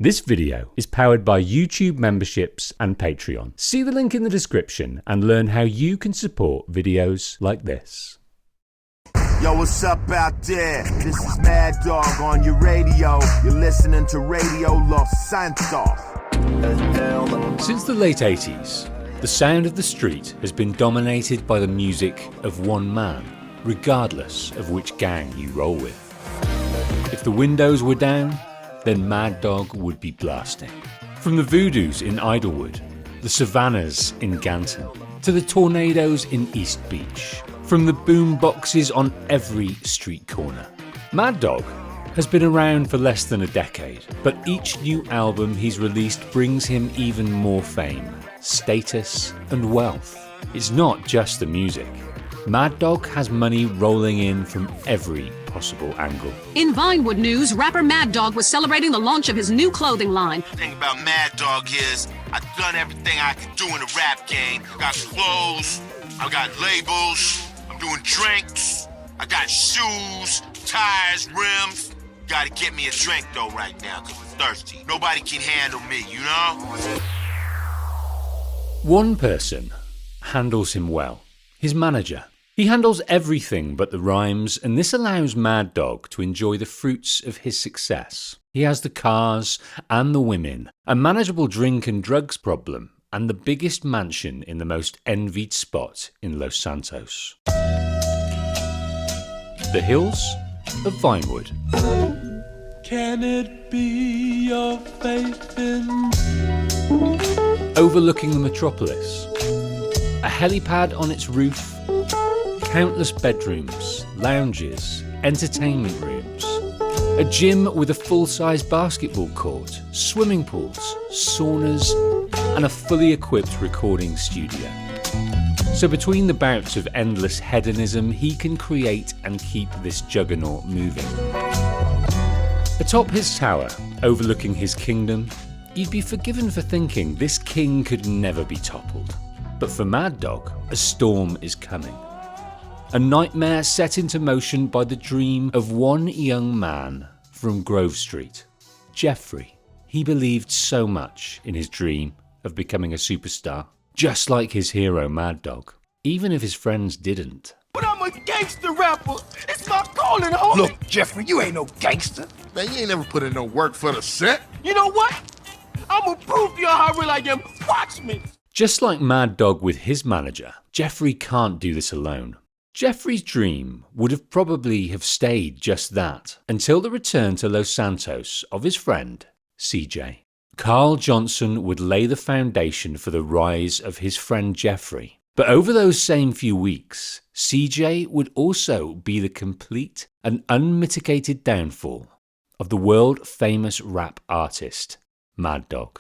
This video is powered by YouTube memberships and Patreon. See the link in the description and learn how you can support videos like this. Yo, what's up out there? This is Mad Dogg on your radio. You're listening to Radio Los Santos. Since the late 80s, the sound of the street has been dominated by the music of one man, regardless of which gang you roll with. If the windows were down, then Mad Dogg would be blasting. From the Voodoos in Idlewood, the Savannahs in Ganton, to the Tornadoes in East Beach, from the boom boxes on every street corner. Mad Dogg has been around for less than a decade, but each new album he's released brings him even more fame, status, and wealth. It's not just the music. Mad Dogg has money rolling in from every possible angle. In Vinewood news, rapper Mad Dogg was celebrating the launch of his new clothing line. The thing about Mad Dogg is I've done everything I could do in the rap game. I got clothes, I got labels, I'm doing drinks, I got shoes, tires, rims. Gotta get me a drink though right now, cause I'm thirsty. Nobody can handle me, you know? One person handles him well, his manager. He handles everything but the rhymes, and this allows Mad Dogg to enjoy the fruits of his success. He has the cars and the women, a manageable drink and drugs problem, and the biggest mansion in the most envied spot in Los Santos. The hills of Vinewood. Can it be your faith in? Overlooking the metropolis. A helipad on its roof. Countless bedrooms, lounges, entertainment rooms. A gym with a full-size basketball court, swimming pools, saunas, and a fully equipped recording studio. So between the bouts of endless hedonism, he can create and keep this juggernaut moving. Atop his tower, overlooking his kingdom, you'd be forgiven for thinking this king could never be toppled. But for Mad Dogg, a storm is coming. A nightmare set into motion by the dream of one young man from Grove Street, Jeffrey. He believed so much in his dream of becoming a superstar, just like his hero Mad Dogg, even if his friends didn't. But I'm a gangster rapper. It's my calling, homie. Look, Jeffrey, you ain't no gangster. Man, you ain't never put in no work for the set. You know what? I'm gonna prove to y'all how real I am. Watch me. Just like Mad Dogg with his manager, Jeffrey can't do this alone. Jeffrey's dream would have probably have stayed just that until the return to Los Santos of his friend, CJ. Carl Johnson would lay the foundation for the rise of his friend Jeffrey. But over those same few weeks, CJ would also be the complete and unmitigated downfall of the world-famous rap artist, Mad Dogg.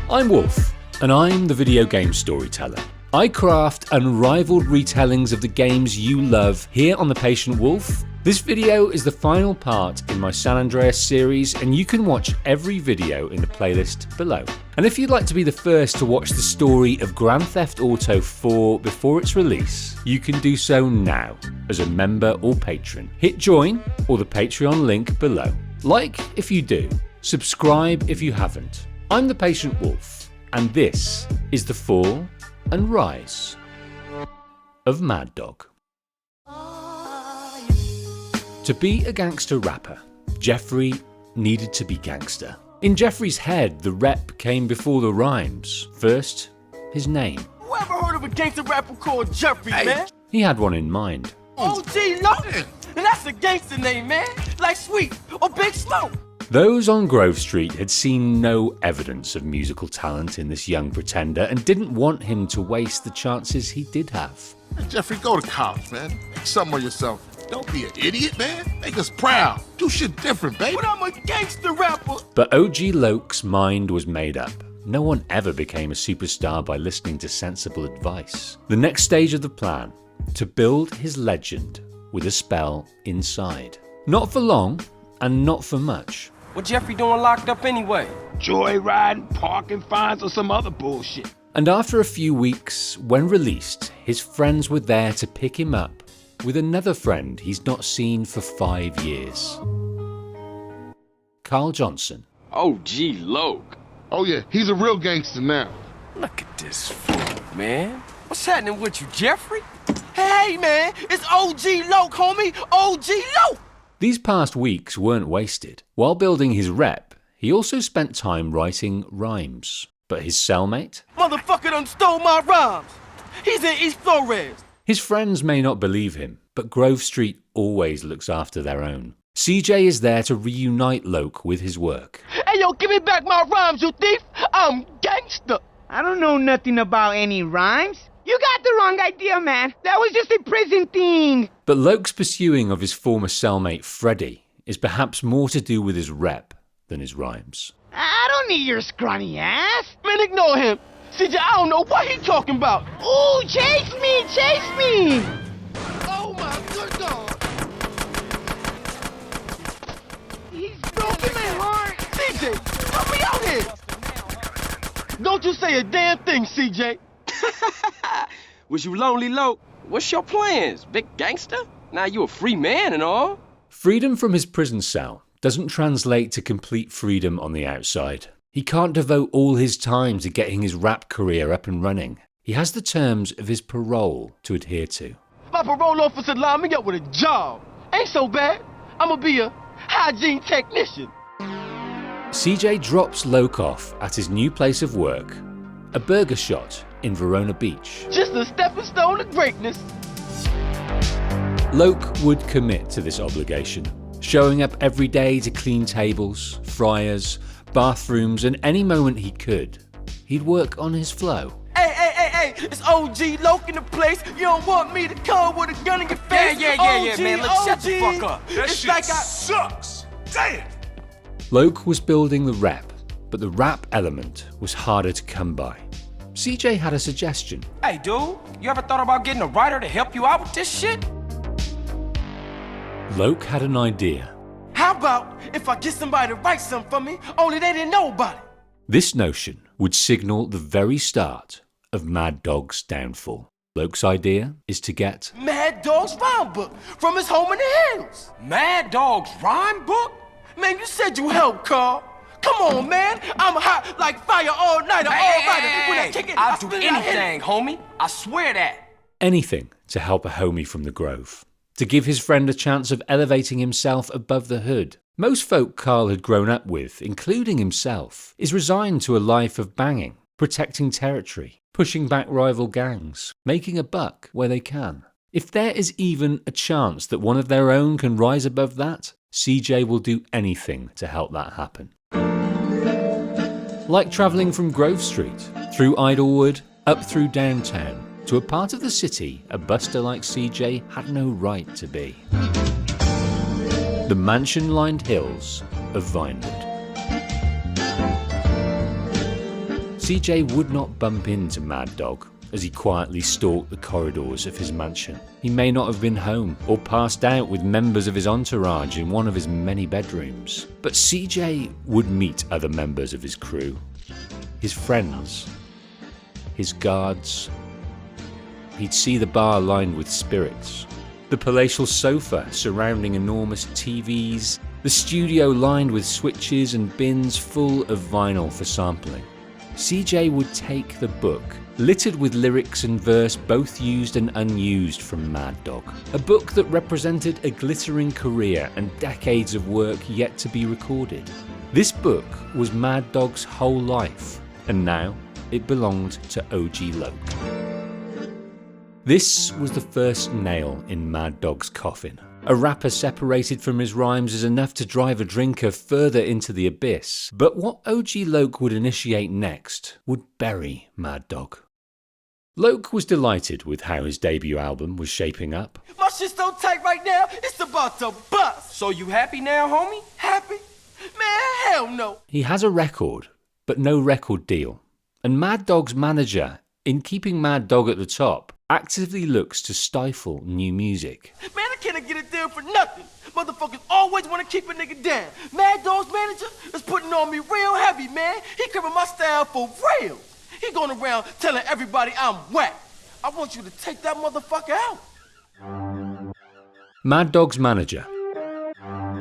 I'm Wolf, and I'm the video game storyteller. I craft unrivaled retellings of the games you love here on ThePatientWolf. This video is the final part in my San Andreas series, and you can watch every video in the playlist below. And if you'd like to be the first to watch the story of Grand Theft Auto 4 before its release, you can do so now as a member or patron. Hit join or the Patreon link below. Like if you do, subscribe if you haven't. I'm ThePatientWolf, and this is the fall and rise of Mad Dogg. To be a gangster rapper, Jeffrey needed to be gangster. In Jeffrey's head, the rep came before the rhymes. First, his name. Whoever heard of a gangster rapper called Jeffrey, man? He had one in mind. OG Logan. And that's a gangster name, man. Like Sweet or Big Smoke. Those on Grove Street had seen no evidence of musical talent in this young pretender and didn't want him to waste the chances he did have. Hey, Jeffrey, go to college, man. Make something of yourself. Don't be an idiot, man. Make us proud. Do shit different, baby. But I'm a gangster rapper. But OG Loke's mind was made up. No one ever became a superstar by listening to sensible advice. The next stage of the plan, to build his legend with a spell inside. Not for long, and not for much. What Jeffrey doing locked up anyway? Joyriding, parking fines, or some other bullshit. And after a few weeks, when released, his friends were there to pick him up with another friend he's not seen for 5 years. Carl Johnson. OG Loke. Oh yeah, he's a real gangster now. Look at this fool, man. What's happening with you, Jeffrey? Hey, man, it's OG Loke, homie. OG Loke. These past weeks weren't wasted. While building his rep, he also spent time writing rhymes. But his cellmate? Motherfucker done stole my rhymes. He's in East Flores. His friends may not believe him, but Grove Street always looks after their own. CJ is there to reunite Loke with his work. Hey, yo, give me back my rhymes, you thief. I'm gangster. I don't know nothing about any rhymes. You got the wrong idea, man. That was just a prison thing. But Loke's pursuing of his former cellmate Freddy is perhaps more to do with his rep than his rhymes. I don't need your scrawny ass. Man, ignore him. CJ, I don't know what he talking about. Ooh, chase me, chase me. Oh, my good dog. He's broken my heart. CJ, help me out here. Don't you say a damn thing, CJ. Was you lonely, Loke? What's your plans, big gangster? Now you a free man and all. Freedom from his prison cell doesn't translate to complete freedom on the outside. He can't devote all his time to getting his rap career up and running. He has the terms of his parole to adhere to. My parole officer lined me up with a job. Ain't so bad. I'ma be a hygiene technician. CJ drops Loke off at his new place of work, a burger shot in Verona Beach. Just a stepping stone to greatness. Loke would commit to this obligation, showing up every day to clean tables, fryers, bathrooms, and any moment he could, he'd work on his flow. Hey, it's OG Loke in the place. You don't want me to come with a gun in your face. Yeah, man. Let's shut the fuck up. That It's shit like sucks. Damn. Loke was building the rep, but the rap element was harder to come by. CJ had a suggestion. Hey, dude, you ever thought about getting a writer to help you out with this shit? Loke had an idea. How about if I get somebody to write something for me, only they didn't know about it? This notion would signal the very start of Mad Dogg's downfall. Loke's idea is to get Mad Dogg's rhyme book from his home in the hills. Mad Dogg's rhyme book? Man, you said you helped, Carl. Come on, man. I'm hot like fire all night. When I kick it, I'll do spin it, I hit it. anything, homie. I swear that. anything to help a homie from the Grove, to give his friend a chance of elevating himself above the hood. Most folk Carl had grown up with, including himself, is resigned to a life of banging, protecting territory, pushing back rival gangs, making a buck where they can. If there is even a chance that one of their own can rise above that, CJ will do anything to help that happen. Like travelling from Grove Street, through Idlewood, up through downtown, to a part of the city a buster like CJ had no right to be. The mansion-lined hills of Vinewood. CJ would not bump into Mad Dogg as he quietly stalked the corridors of his mansion. He may not have been home or passed out with members of his entourage in one of his many bedrooms, but CJ would meet other members of his crew, his friends, his guards. He'd see the bar lined with spirits, the palatial sofa surrounding enormous TVs, the studio lined with switches and bins full of vinyl for sampling. CJ would take the book, littered with lyrics and verse both used and unused from Mad Dogg, a book that represented a glittering career and decades of work yet to be recorded. This book was Mad Dogg's whole life, and now it belonged to OG Loke. This was the first nail in Mad Dogg's coffin. A rapper separated from his rhymes is enough to drive a drinker further into the abyss, but what OG Loke would initiate next would bury Mad Dogg. Loke was delighted with how his debut album was shaping up. My shit's so tight right now, it's about to bust. So you happy now, homie? Happy? Man, hell no. He has a record, but no record deal. And Mad Dogg's manager, in keeping Mad Dogg at the top, actively looks to stifle new music. Man, I can't get a deal for nothing. Motherfuckers always want to keep a nigga down. Mad Dogg's manager is putting on me real heavy, man. He covering my style for real. He going around telling everybody I'm whack. I want you to take that motherfucker out. Mad Dogg's manager,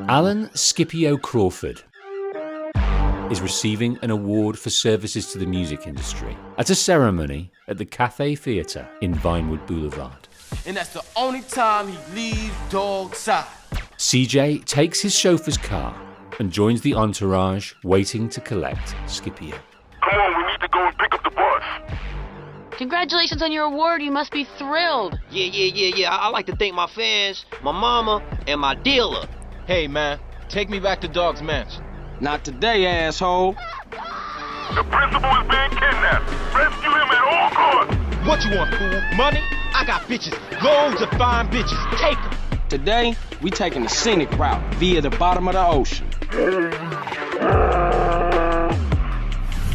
Alan Scipio Crawford, is receiving an award for services to the music industry at a ceremony at the Cathay Theatre in Vinewood Boulevard. And that's the only time he leaves Dogg's side. CJ takes his chauffeur's car and joins the entourage waiting to collect Scipio. Come on, we need to go and pick up the bus. Congratulations on your award. You must be thrilled. Yeah. I like to thank my fans, my mama, and my dealer. Hey, man, take me back to Dogg's mansion. Not today, asshole. The principal is being kidnapped. Rescue him at all costs. What you want, fool? Money? I got bitches. Loads of fine bitches. Take them. Today, we taking the scenic route via the bottom of the ocean.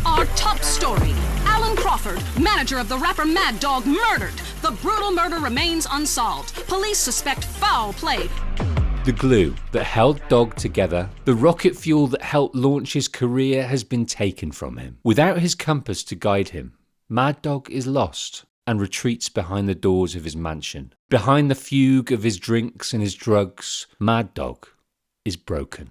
Our top story. Alan Crawford, manager of the rapper Mad Dogg, murdered. The brutal murder remains unsolved. Police suspect foul play. The glue that held Dogg together, the rocket fuel that helped launch his career, has been taken from him. Without his compass to guide him, Mad Dogg is lost and retreats behind the doors of his mansion. Behind the fugue of his drinks and his drugs, Mad Dogg is broken.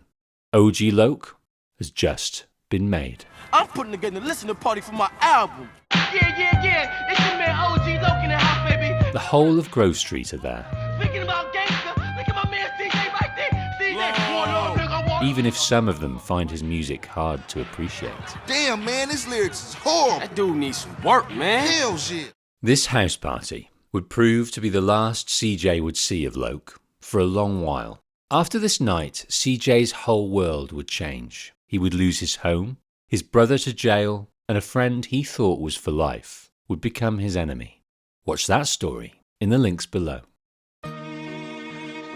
OG Loc has just been made. I'm putting together a listening party for my album. Yeah. It's your man OG Loc in the house, baby. The whole of Grove Street are there. Speaking about gangster, look at my man CJ right there. CJ, Even if some of them find his music hard to appreciate. Damn, man, his lyrics is horrible. That dude needs some work, man. Hell shit. This house party would prove to be the last CJ would see of Loc for a long while. After this night, CJ's whole world would change. He would lose his home, his brother to jail, and a friend he thought was for life would become his enemy. Watch that story in the links below.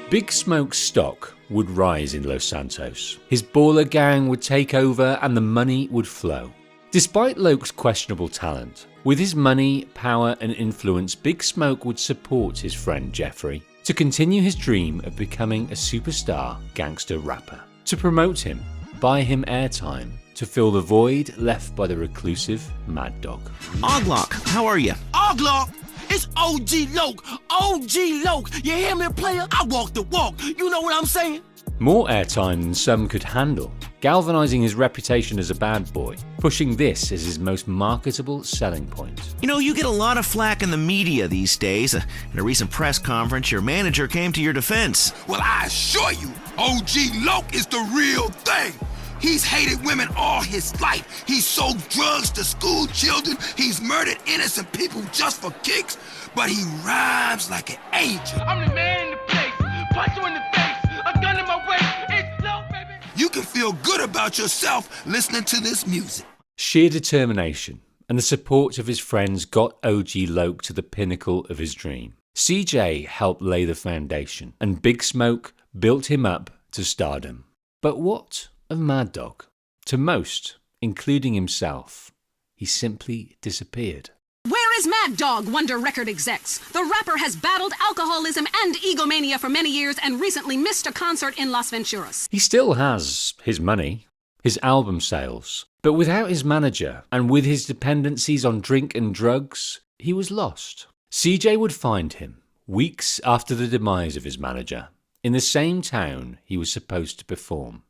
Big Smoke's stock would rise in Los Santos. His baller gang would take over and the money would flow. Despite Loc's questionable talent, with his money, power and influence, Big Smoke would support his friend Jeffrey to continue his dream of becoming a superstar gangster rapper. To promote him, buy him airtime, to fill the void left by the reclusive Mad Dogg. Oglock, how are you? Oglock, it's OG Loc. OG Loc. You hear me, player? I walk the walk. You know what I'm saying? More airtime than some could handle, galvanizing his reputation as a bad boy, pushing this as his most marketable selling point. You know, you get a lot of flack in the media these days. In a recent press conference, your manager came to your defense. Well, I assure you, OG Loc is the real thing. He's hated women all his life. He's sold drugs to school children. He's murdered innocent people just for kicks. But he rhymes like an angel. I'm the man in the place. Punch you in the face. A gun in my waist. It's Loc, baby. You can feel good about yourself listening to this music. Sheer determination and the support of his friends got OG Loc to the pinnacle of his dream. CJ helped lay the foundation, and Big Smoke built him up to stardom. But what of Mad Dogg? To most, including himself, he simply disappeared. Where is Mad Dogg, wonder record execs? The rapper has battled alcoholism and egomania for many years and recently missed a concert in Las Venturas. He still has his money, his album sales, but without his manager and with his dependencies on drink and drugs, he was lost. CJ would find him weeks after the demise of his manager in the same town he was supposed to perform,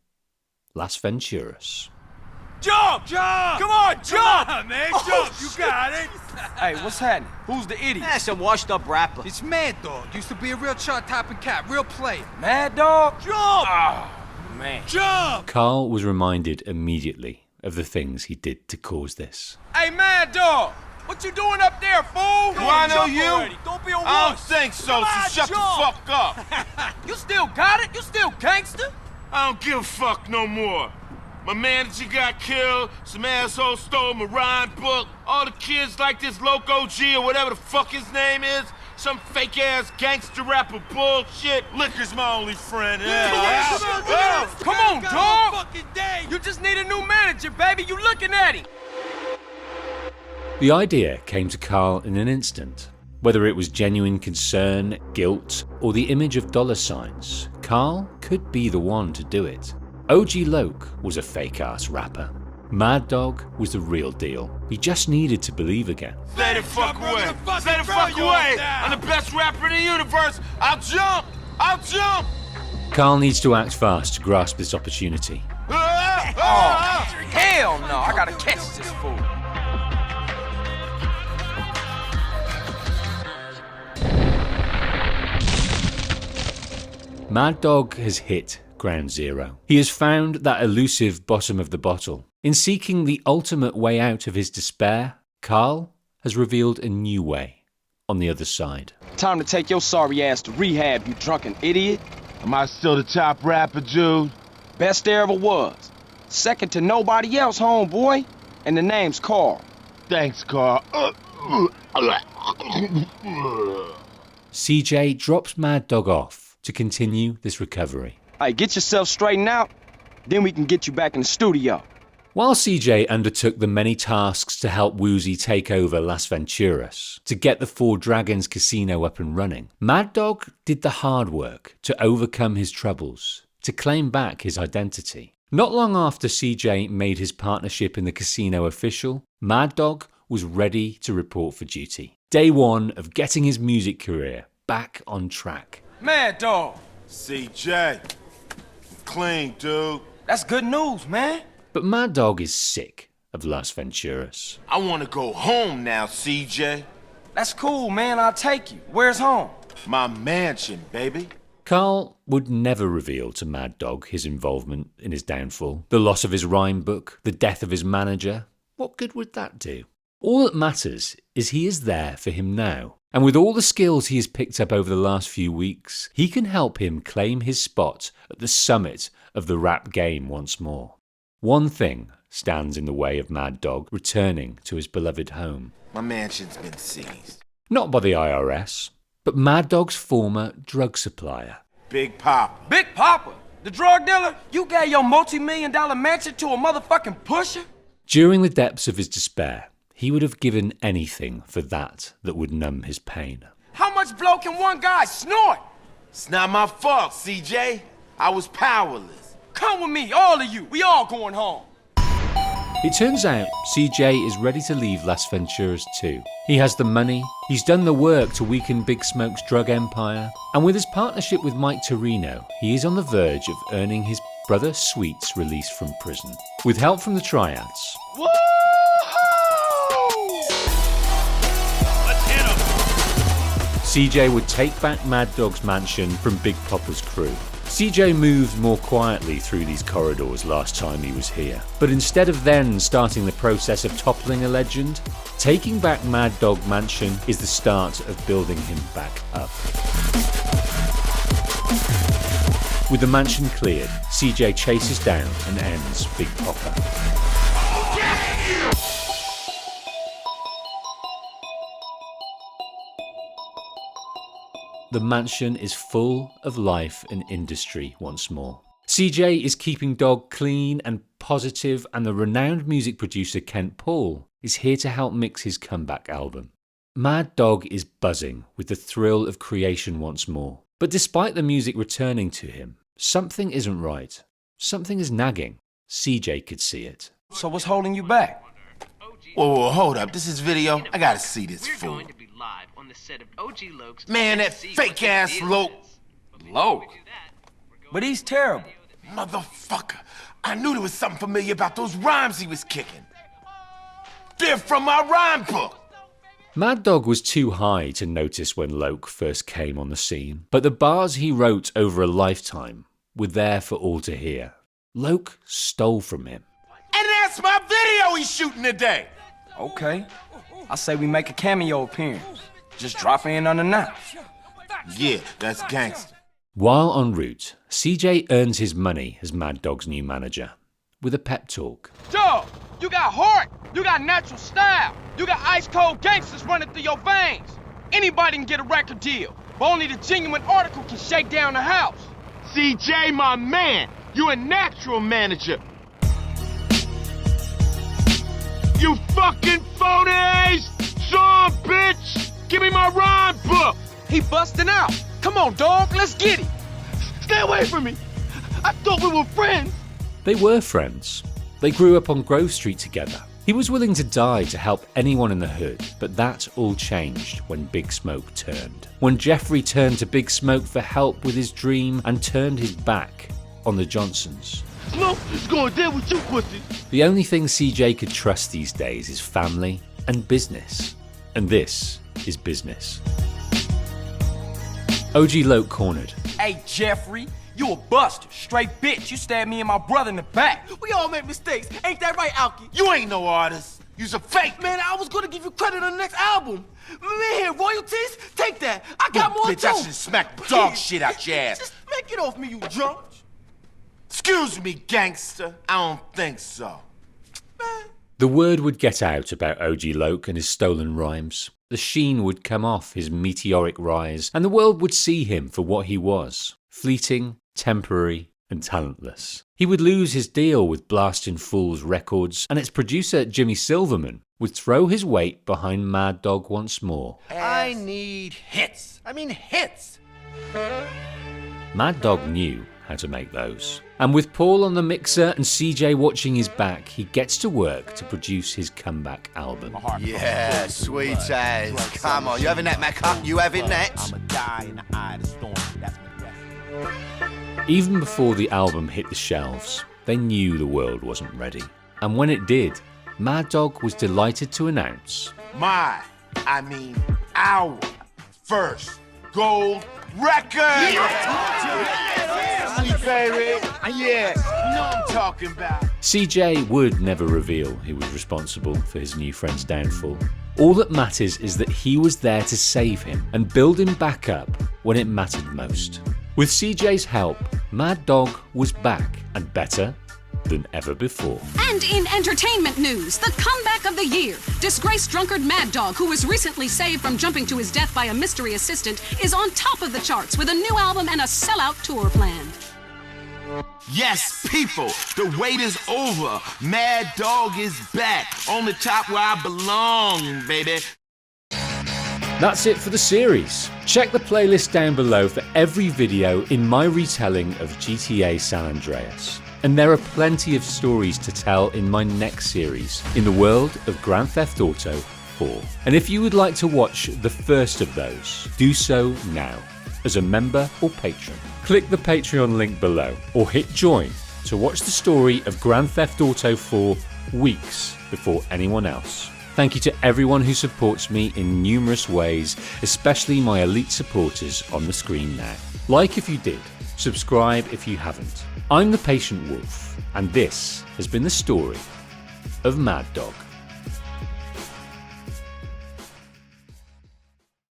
Las Venturas. Jump! Come on, jump! Come on, man, jump. You got it. Hey, what's happening? Who's the idiot? That's a washed-up rapper. It's Mad Dogg. Used to be a real chart-topping cat, real player. Mad Dogg? Jump! Oh, man. Jump! Carl was reminded immediately of the things he did to cause this. Hey, Mad Dogg! What you doing up there, fool? Do I know you? Already. Don't be a wuss. I don't think so, so shut the fuck up. You still got it? You still gangster? I don't give a fuck no more. My manager got killed, some asshole stole my rhyme book, all the kids like this Loco G or whatever the fuck his name is, some fake-ass gangster rapper bullshit. Liquor's my only friend. Come on, dog! You just need a new manager, baby. You looking at him. The idea came to Carl in an instant. Whether it was genuine concern, guilt, or the image of dollar signs, Carl could be the one to do it. OG Loc was a fake-ass rapper. Mad Dogg was the real deal. He just needed to believe again. Stay the fuck away. Stay the fuck away. I'm the best rapper in the universe. I'll jump. I'll jump. Carl needs to act fast to grasp this opportunity. Oh, hell no, I gotta catch this fool. Mad Dogg has hit ground zero. He has found that elusive bottom of the bottle. In seeking the ultimate way out of his despair, Carl has revealed a new way on the other side. Time to take your sorry ass to rehab, you drunken idiot. Am I still the top rapper, dude? Best there ever was. Second to nobody else, homeboy. And the name's Carl. Thanks, Carl. CJ drops Mad Dogg off to continue this recovery. Hey, get yourself straightened out, then we can get you back in the studio. While CJ undertook the many tasks to help Woozy take over Las Venturas, to get the Four Dragons casino up and running, Mad Dogg did the hard work to overcome his troubles, to claim back his identity. Not long after CJ made his partnership in the casino official, Mad Dogg was ready to report for duty. Day one of getting his music career back on track. Mad Dogg. CJ. Clean, dude. That's good news, man. But Mad Dogg is sick of Las Venturas. I want to go home now, CJ. That's cool, man. I'll take you. Where's home? My mansion, baby. Carl would never reveal to Mad Dogg his involvement in his downfall. The loss of his rhyme book, the death of his manager. What good would that do? All that matters is he is there for him now. And with all the skills he has picked up over the last few weeks, he can help him claim his spot at the summit of the rap game once more. One thing stands in the way of Mad Dogg returning to his beloved home. My mansion's been seized. Not by the IRS, but Mad Dogg's former drug supplier. Big Papa. Big Papa? The drug dealer? You gave your multi-million-dollar mansion to a motherfucking pusher? During the depths of his despair, he would have given anything for that would numb his pain. How much blow can one guy snort? It's not my fault, CJ. I was powerless. Come with me, all of you. We all going home. It turns out CJ is ready to leave Las Venturas too. He has the money, he's done the work to weaken Big Smoke's drug empire, and with his partnership with Mike Torino, he is on the verge of earning his brother Sweet's release from prison. With help from the Triads, CJ would take back Mad Dogg's mansion from Big Papa's crew. CJ moved more quietly through these corridors last time he was here. But instead of then starting the process of toppling a legend, taking back Mad Dogg Mansion is the start of building him back up. With the mansion cleared, CJ chases down and ends Big Papa. The mansion is full of life and industry once more. CJ is keeping Dogg clean and positive, and the renowned music producer Kent Paul is here to help mix his comeback album. Mad Dogg is buzzing with the thrill of creation once more. But despite the music returning to him, something isn't right. Something is nagging. CJ could see it. So what's holding you back? Whoa, hold up. This is video. I gotta see this fool. Man, that fake-ass Loke. Loke? But he's terrible. Motherfucker. I knew there was something familiar about those rhymes he was kicking. They're from my rhyme book. Mad Dogg was too high to notice when Loke first came on the scene, but the bars he wrote over a lifetime were there for all to hear. Loke stole from him. And that's my video he's shooting today. Okay. I say we make a cameo appearance. Just drop in unannounced. Yeah, that's gangster. While en route, CJ earns his money as Mad Dogg's new manager with a pep talk. Dog, you got heart. You got natural style. You got ice-cold gangsters running through your veins. Anybody can get a record deal, but only the genuine article can shake down the house. CJ, my man, you a natural manager. You fucking phonies! Son, bitch! Give me my rhyme book! He busting out. Come on, dog, let's get it. Stay away from me. I thought we were friends. They were friends. They grew up on Grove Street together. He was willing to die to help anyone in the hood, but that all changed when Big Smoke turned. When Jeffrey turned to Big Smoke for help with his dream and turned his back on the Johnsons. Snoop is gonna deal with you, pussy. The only thing CJ could trust these days is family and business. And this is business. OG Loke cornered. Hey, Jeffrey, you a buster. Straight bitch. You stabbed me and my brother in the back. We all make mistakes. Ain't that right, Alki? You ain't no artist. You's a fake. Man, I was gonna give you credit on the next album. Man, royalties? Take that. I got more bitch, too. I should smack the dog shit out your ass. Just make it off me, you drunk. Excuse me, gangster. I don't think so. Man. The word would get out about OG Loke and his stolen rhymes. The sheen would come off his meteoric rise, and the world would see him for what he was: fleeting, temporary, and talentless. He would lose his deal with Blasting Fools Records, and its producer Jimmy Silverman would throw his weight behind Mad Dogg once more. I need hits. I mean hits. Mad Dogg knew how to make those. And with Paul on the mixer and CJ watching his back, he gets to work to produce his comeback album. Yeah, sweet as. Come on, you having that, Macca? You having that? Even before the album hit the shelves, they knew the world wasn't ready. And when it did, Mad Dogg was delighted to announce our first gold record! Yeah, you know what I'm talking about. CJ would never reveal he was responsible for his new friend's downfall. All that matters is that he was there to save him and build him back up when it mattered most. With CJ's help, Mad Dogg was back and better than ever before. And in entertainment news, the comeback of the year. Disgraced drunkard Mad Dogg, who was recently saved from jumping to his death by a mystery assistant, is on top of the charts with a new album and a sellout tour planned. Yes, people, the wait is over. Mad Dogg is back on the top where I belong, baby. That's it for the series. Check the playlist down below for every video in my retelling of GTA San Andreas. And there are plenty of stories to tell in my next series, in the world of Grand Theft Auto 4. And if you would like to watch the first of those, do so now, as a member or patron. Click the Patreon link below, or hit join to watch the story of Grand Theft Auto 4 weeks before anyone else. Thank you to everyone who supports me in numerous ways, especially my elite supporters on the screen now. Like if you did, subscribe if you haven't. I'm the Patient Wolf, and this has been the story of Mad Dogg.